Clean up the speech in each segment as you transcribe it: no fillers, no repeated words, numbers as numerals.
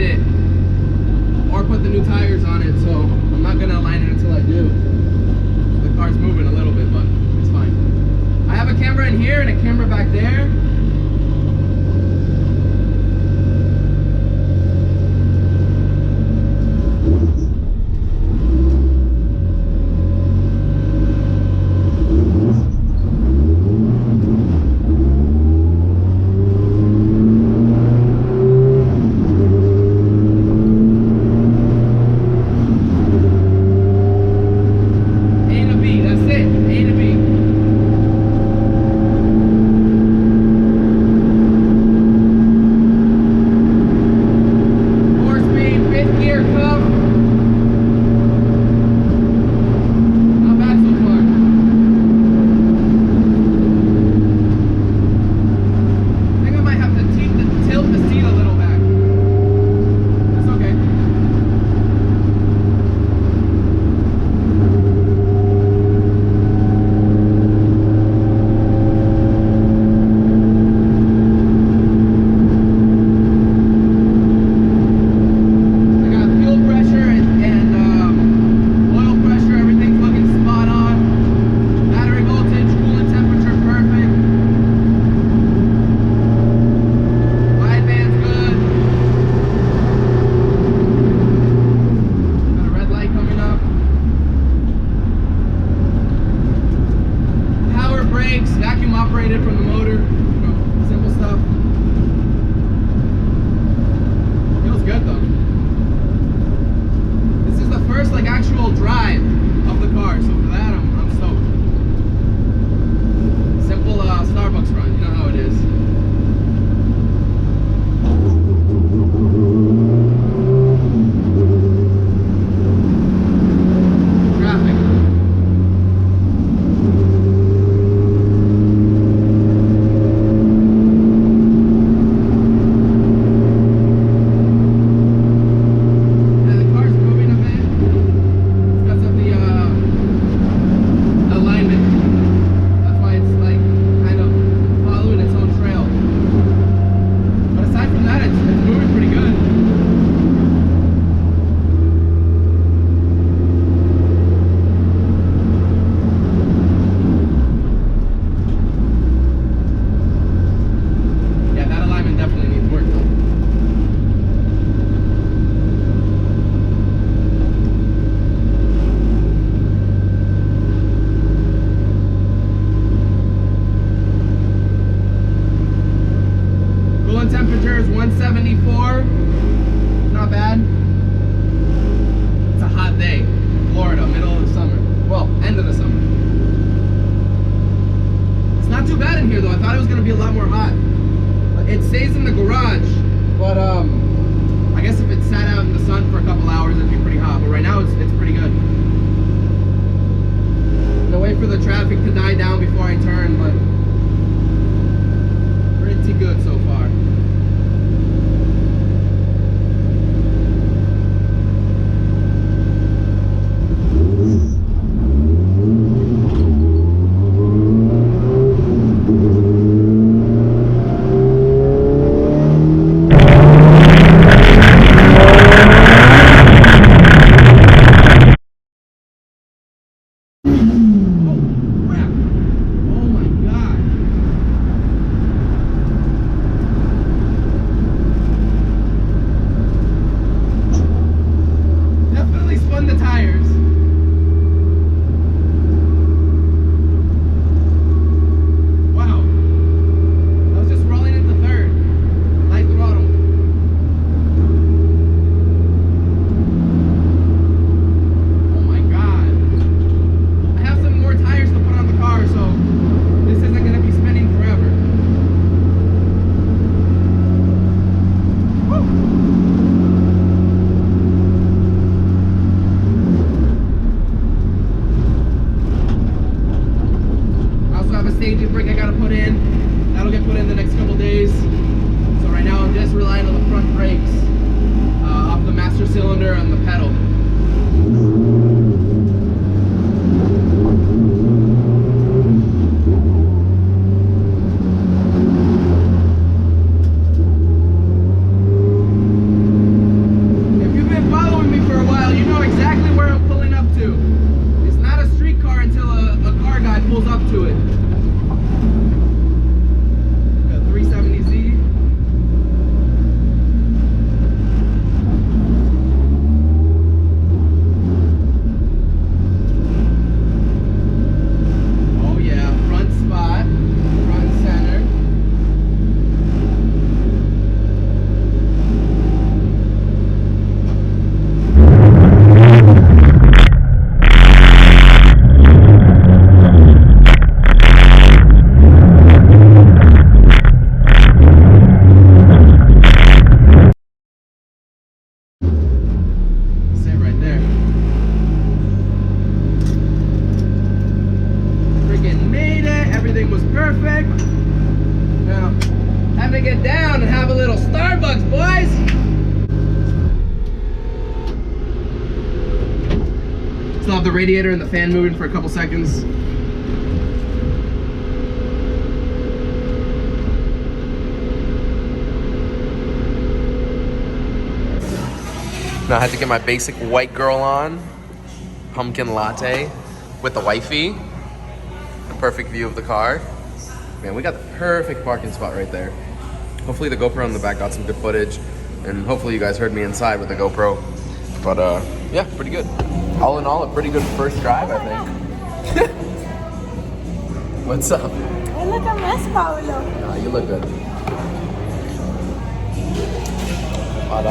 it or put the new tires on it, so I'm not gonna align it until I do. The car's moving a little bit, but it's fine. I have a camera in here and a camera back there. Temperature is 174. Not bad. It's a hot day. Florida, middle of the summer. Well, end of the summer. It's not too bad in here though. I thought it was gonna be a lot more hot. It stays in the garage, but I guess if it sat out in the sun for a couple hours, it'd be pretty hot. But right now, it's pretty good. I'm gonna wait for the traffic to die down before I turn, but pretty good so far. Oh my God. Time to get down and have a little Starbucks, boys. Still have the radiator and the fan moving for a couple seconds. Now I had to get my basic white girl on. Pumpkin latte with the wifey. A perfect view of the car. Man, we got the perfect parking spot right there. Hopefully the GoPro in the back got some good footage. And hopefully you guys heard me inside with the GoPro. But yeah, pretty good. All in all, a pretty good first drive, I think. What's up? I look a mess, Paolo. Nah, you look good. But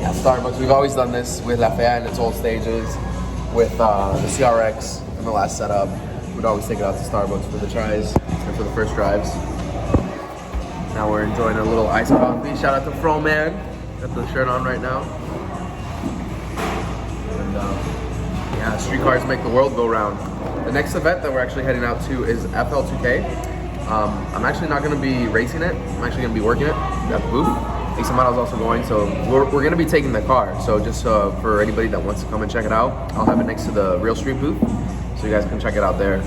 yeah, Starbucks, we've always done this with Lafayette in its old stages. With the CRX and the last setup. We'd always take it out to Starbucks for the tries and for the first drives. Now we're enjoying a little iced coffee. Shout out to Froman. Got the shirt on right now. And yeah, street cars make the world go round. The next event that we're actually heading out to is FL2K. I'm actually not going to be racing it. I'm actually going to be working it at the booth. Isamaro's also going, so we're going to be taking the car. So just for anybody that wants to come and check it out, I'll have it next to the Real Street booth, so you guys can check it out there.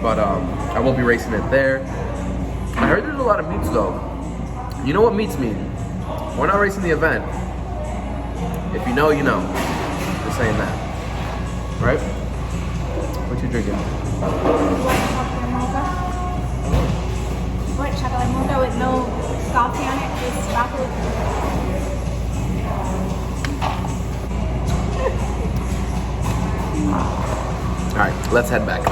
But I will be racing it there. I heard there's a lot of meets though. You know what meets mean? We're not racing the event. If you know, you know. Just saying that. Right? What you drinking? White chocolate mocha with no coffee on it, just chocolate. All right, let's head back.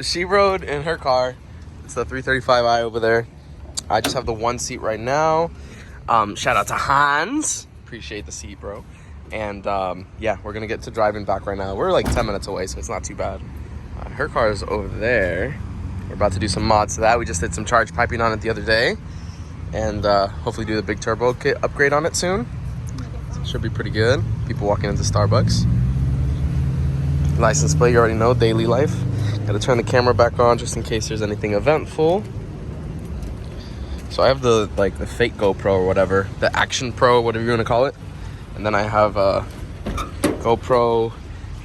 She rode in her car. It's the 335i over there. I just have the one seat right now. Shout out to Hans. Appreciate the seat, bro. And yeah, we're gonna get to driving back right now. We're like 10 minutes away, so it's not too bad. Her car is over there. We're about to do some mods to that. We just did some charge piping on it the other day. And hopefully do the big turbo kit upgrade on it soon. So it should be pretty good. People walking into Starbucks. License plate, you already know, daily life. Gotta turn the camera back on just in case there's anything eventful. So I have the fake GoPro or whatever, the Action Pro, whatever you want to call it. And then I have a GoPro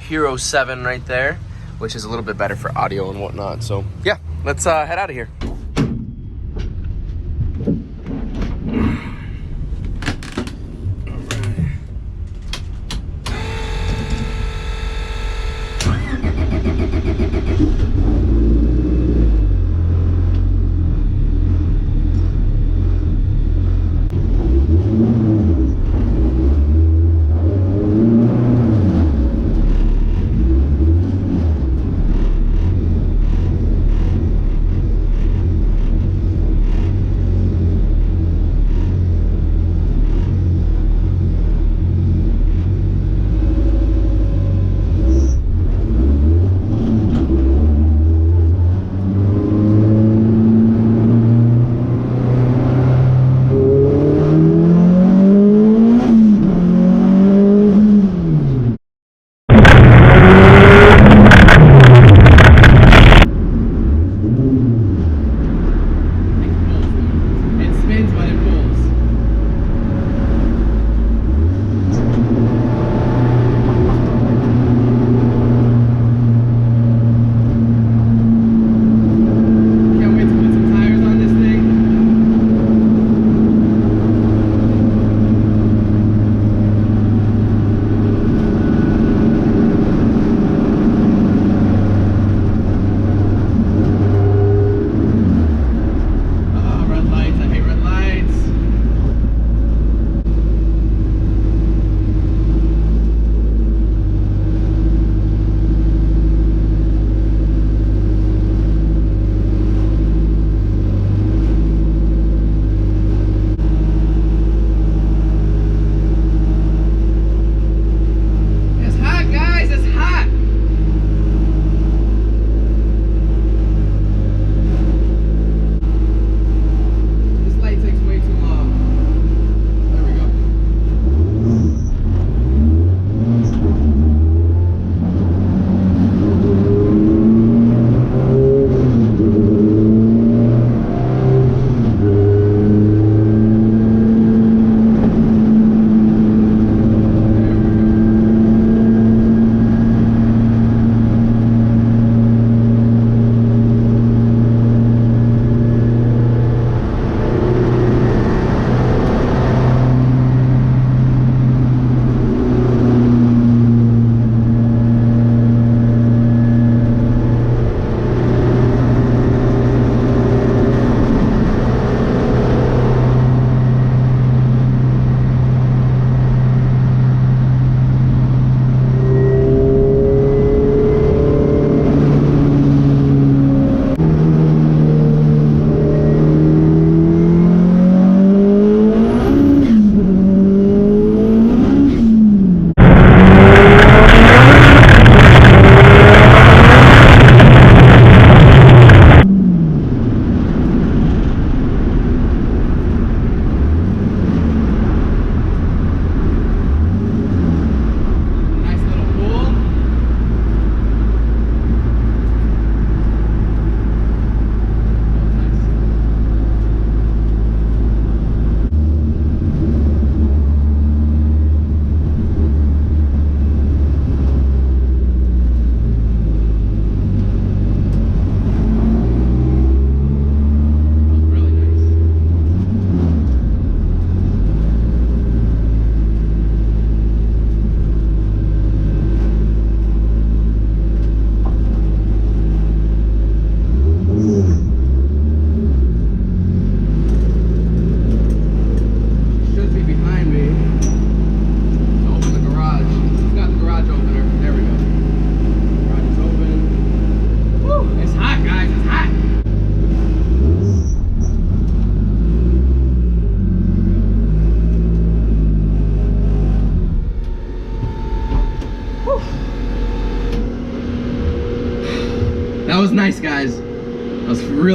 Hero 7 right there, which is a little bit better for audio and whatnot. So yeah, let's head out of here.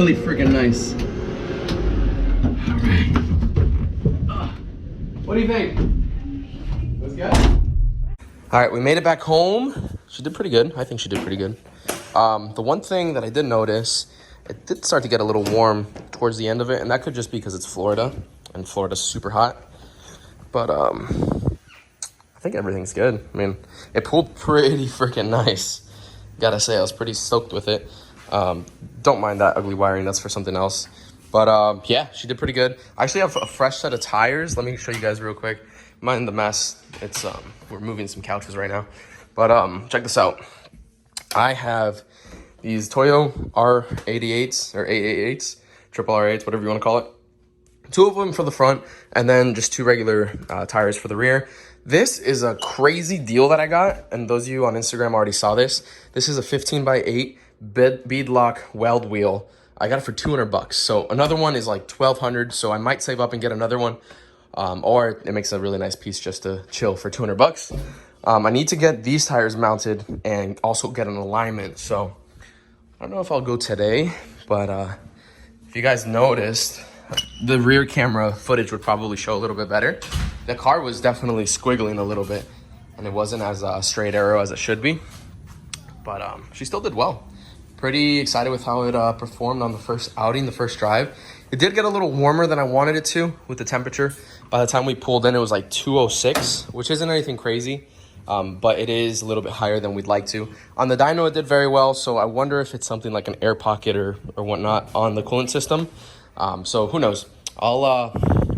really freaking nice. All right. What do you think? Let's go. All right, we made it back home. She did pretty good. I think she did pretty good. The one thing that I did notice, it did start to get a little warm towards the end of it, and that could just be because it's Florida, and Florida's super hot. But I think everything's good. I mean, it pulled pretty freaking nice. Gotta say, I was pretty stoked with it. Don't mind that ugly wiring, that's for something else. But yeah, she did pretty good. I actually have a fresh set of tires. Let me show you guys real quick. Mind the mess. It's we're moving some couches right now. But check this out. I have these Toyo R88s or 888s, triple R8s, whatever you want to call it. 2 of them for the front, and then just 2 regular tires for the rear. This is a crazy deal that I got, and those of you on Instagram already saw this. This is a 15x8 beadlock weld wheel. I got it for $200. So another one is like $1,200. So I might save up and get another one, or it makes a really nice piece just to chill for $200. I need to get these tires mounted and also get an alignment. So I don't know if I'll go today, but if you guys noticed, the rear camera footage would probably show a little bit better. The car was definitely squiggling a little bit, and it wasn't as straight arrow as it should be. But she still did well. Pretty excited with how it performed on the first outing, the first drive. It did get a little warmer than I wanted it to with the temperature. By the time we pulled in, it was like 206, which isn't anything crazy. But it is a little bit higher than we'd like to. On the dyno, it did very well, so I wonder if it's something like an air pocket or whatnot on the coolant system. So who knows? I'll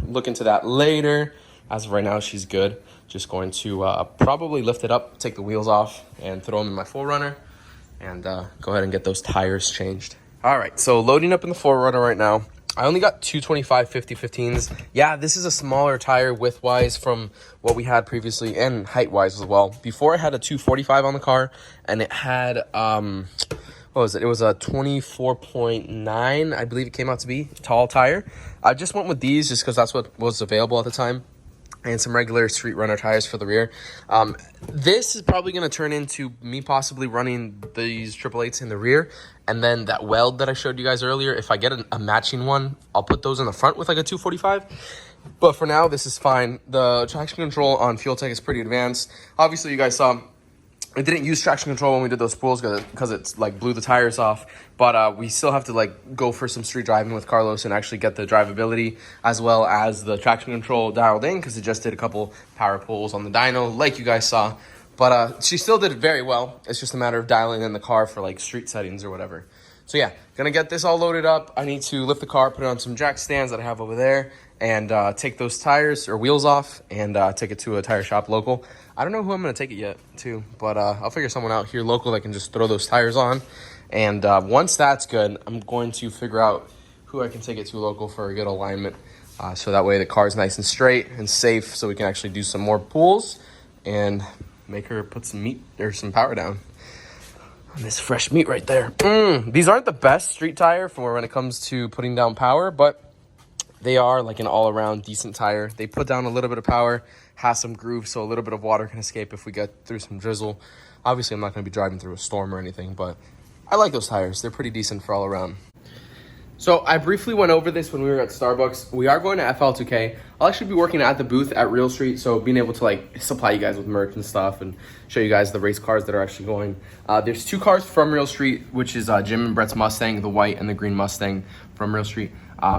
look into that later. As of right now, she's good. Just going to probably lift it up, take the wheels off, and throw them in my 4Runner, and go ahead and get those tires changed. All right, so loading up in the 4Runner right now. I only got 225 50/15s. Yeah, this is a smaller tire width-wise from what we had previously, and height-wise as well. Before, I had a 245 on the car, and it had, what was it? It was a 24.9, I believe it came out to be, tall tire. I just went with these just because that's what was available at the time, and some regular street runner tires for the rear. This is probably going to turn into me possibly running these 888s in the rear, and then that weld that I showed you guys earlier, if I get a matching one, I'll put those in the front with like a 245. But for now, this is fine. The traction control on Fuel Tech is pretty advanced. Obviously, you guys saw it didn't use traction control when we did those spools because it's like blew the tires off. But we still have to like go for some street driving with Carlos and actually get the drivability as well as the traction control dialed in, because it just did a couple power pulls on the dyno like you guys saw. But she still did it very well. It's just a matter of dialing in the car for like street settings or whatever. So yeah, gonna get this all loaded up. I need to lift the car, put it on some jack stands that I have over there, and take those tires or wheels off and take it to a tire shop local. I don't know who I'm gonna take it yet to, but I'll figure someone out here local that can just throw those tires on. And once that's good, I'm going to figure out who I can take it to local for a good alignment. So that way the car's nice and straight and safe, so we can actually do some more pulls and make her put some meat or some power down on this fresh meat right there. These aren't the best street tire for when it comes to putting down power, but they are like an all-around decent tire. They put down a little bit of power, has some groove, so a little bit of water can escape if we get through some drizzle. Obviously, I'm not going to be driving through a storm or anything, but I like those tires. They're pretty decent for all around. So I briefly went over this when we were at Starbucks. We are going to FL2K. I'll actually be working at the booth at Real Street, so being able to like supply you guys with merch and stuff and show you guys the race cars that are actually going. There's 2 cars from Real Street, which is Jim and Brett's Mustang, the white and the green Mustang from Real Street.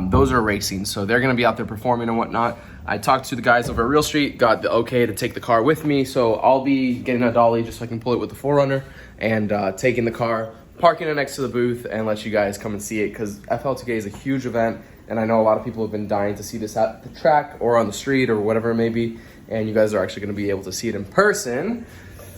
Those are racing, so they're going to be out there performing and whatnot. I talked to the guys over at Real Street, got the okay to take the car with me, so I'll be getting a dolly just so I can pull it with the 4Runner and taking the car, parking it next to the booth, and let you guys come and see it, because FL2K is a huge event, and I know a lot of people have been dying to see this at the track or on the street or whatever it may be, and you guys are actually going to be able to see it in person.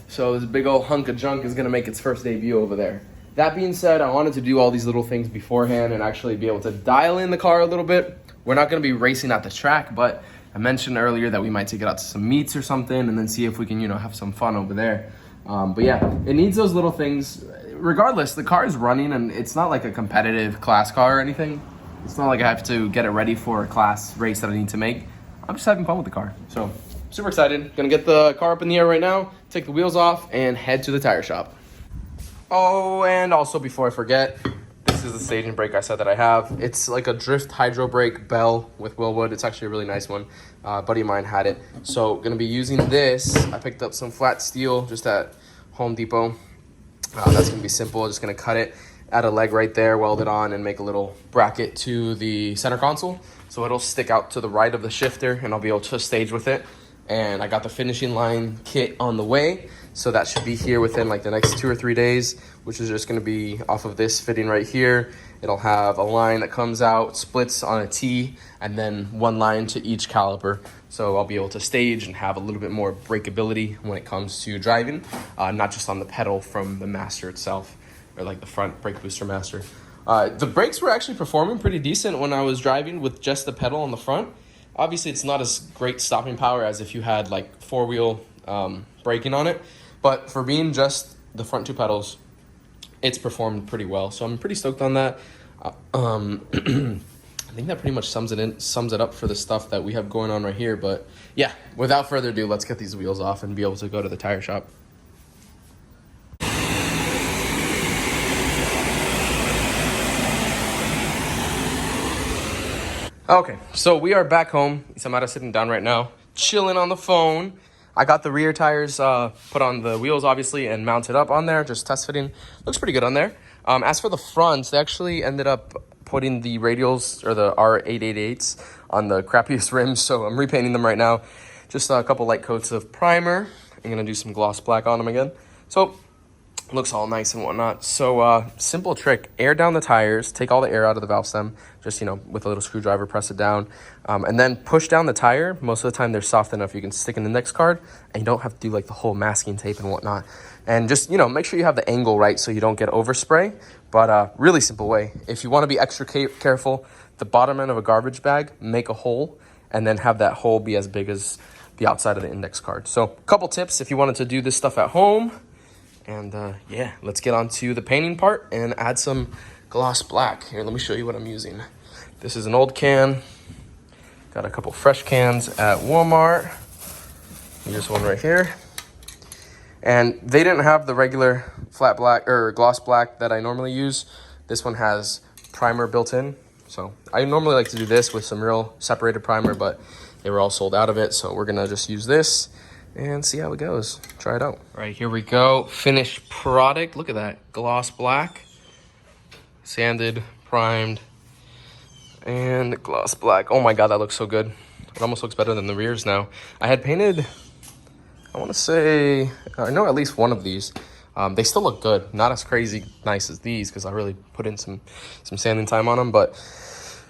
So this big old hunk of junk is going to make its first debut over there. That being said, I wanted to do all these little things beforehand and actually be able to dial in the car a little bit. We're not going to be racing at the track, but I mentioned earlier that we might take it out to some meets or something and then see if we can, have some fun over there. But yeah, it needs those little things. Regardless, the car is running, and it's not like a competitive class car or anything. It's not like I have to get it ready for a class race that I need to make. I'm just having fun with the car. So super excited. Gonna get the car up in the air right now, take the wheels off, and head to the tire shop. Oh, and also before I forget, this This is the staging brake I said that I have. It's like a drift hydro brake Bell with Willwood. It's actually a really nice one. A buddy of mine had it. So gonna be using this. I picked up some flat steel just at Home Depot. That's gonna be simple. Just gonna cut it, add a leg right there, weld it on, and make a little bracket to the center console. So it'll stick out to the right of the shifter, and I'll be able to stage with it. And I got the finishing line kit on the way. So that should be here within like the next 2 or 3 days, which is just gonna be off of this fitting right here. It'll have a line that comes out, splits on a T, and then one line to each caliper. So I'll be able to stage and have a little bit more breakability when it comes to driving, not just on the pedal from the master itself, or like the front brake booster master. The brakes were actually performing pretty decent when I was driving with just the pedal on the front. Obviously, it's not as great stopping power as if you had like 4-wheel braking on it, but for being just the front 2 pedals, it's performed pretty well. So I'm pretty stoked on that. I think that pretty much sums it up for the stuff that we have going on right here. But yeah, without further ado, let's get these wheels off and be able to go to the tire shop. Okay, so we are back home. Isamara's sitting down right now, chilling on the phone. I got the rear tires put on the wheels, obviously, and mounted up on there, just test fitting. Looks pretty good on there. As for the fronts, they actually ended up putting the radials, or the R888s, on the crappiest rims, so I'm repainting them right now. Just a couple light coats of primer. I'm gonna do some gloss black on them again. So, looks all nice and whatnot. So simple trick, air down the tires, take all the air out of the valve stem, just, you know, with a little screwdriver, press it down, and then push down the tire. Most of the time they're soft enough you can stick in the index card, and you don't have to do like the whole masking tape and whatnot. And just, you know, make sure you have the angle right so you don't get overspray. But really simple way. If you want to be extra careful, the bottom end of a garbage bag, make a hole, and then have that hole be as big as the outside of the index card. So a couple tips if you wanted to do this stuff at home. And yeah, let's get on to the painting part and add some gloss black. Here, let me show you what I'm using. This is an old can. Got a couple fresh cans at Walmart. Here's one right here. And they didn't have the regular flat black or gloss black that I normally use. This one has primer built in. So I normally like to do this with some real separated primer, but they were all sold out of it. So we're gonna just use this and see how it goes. Try it out. All right, here we go. Finished product. Look at that. Gloss black. Sanded, primed, and gloss black. Oh my God, that looks so good. It almost looks better than the rears now. I had painted, I want to say, I know at least one of these. They still look good. Not as crazy nice as these because I really put in some sanding time on them, but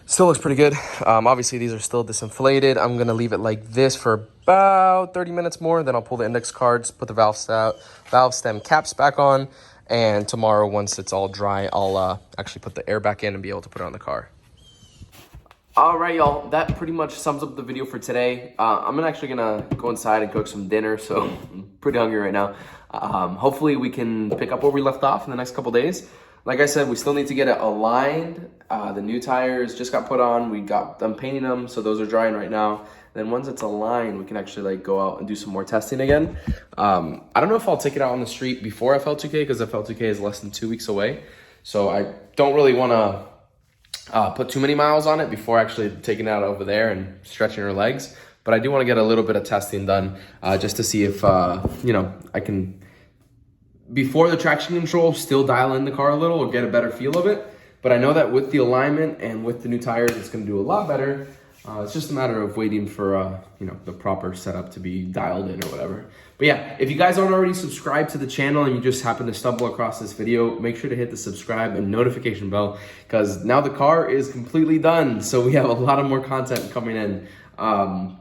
still looks pretty good. Obviously, these are still disinflated. I'm going to leave it like this for about 30 minutes more. Then I'll pull the index cards, put the valve stem caps back on. And tomorrow, once it's all dry, I'll actually put the air back in and be able to put it on the car. All right, y'all. That pretty much sums up the video for today. I'm actually going to go inside and cook some dinner. So I'm pretty hungry right now. Hopefully, we can pick up where we left off in the next couple days. Like I said, we still need to get it aligned. The new tires just got put on. We got them painting them, so those are drying right now. Then once it's aligned, we can actually like go out and do some more testing again. I don't know if I'll take it out on the street before FL2K because FL2K is less than 2 weeks away. So I don't really want to put too many miles on it before actually taking it out over there and stretching her legs. But I do want to get a little bit of testing done just to see if, you know, I can, before the traction control, still dial in the car a little or get a better feel of it. But I know that with the alignment and with the new tires, it's going to do a lot better. It's just a matter of waiting for, you know, the proper setup to be dialed in or whatever. But yeah, if you guys aren't already subscribed to the channel and you just happen to stumble across this video, make sure to hit the subscribe and notification bell because now the car is completely done. So we have a lot of more content coming in.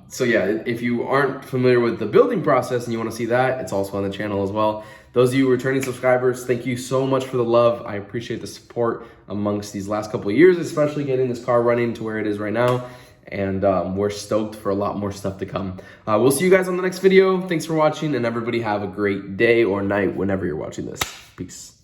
So yeah, if you aren't familiar with the building process and you want to see that, it's also on the channel as well. Those of you returning subscribers, thank you so much for the love. I appreciate the support amongst these last couple of years, especially getting this car running to where it is right now. And we're stoked for a lot more stuff to come. We'll see you guys on the next video. Thanks for watching, and everybody have a great day or night whenever you're watching this. Peace.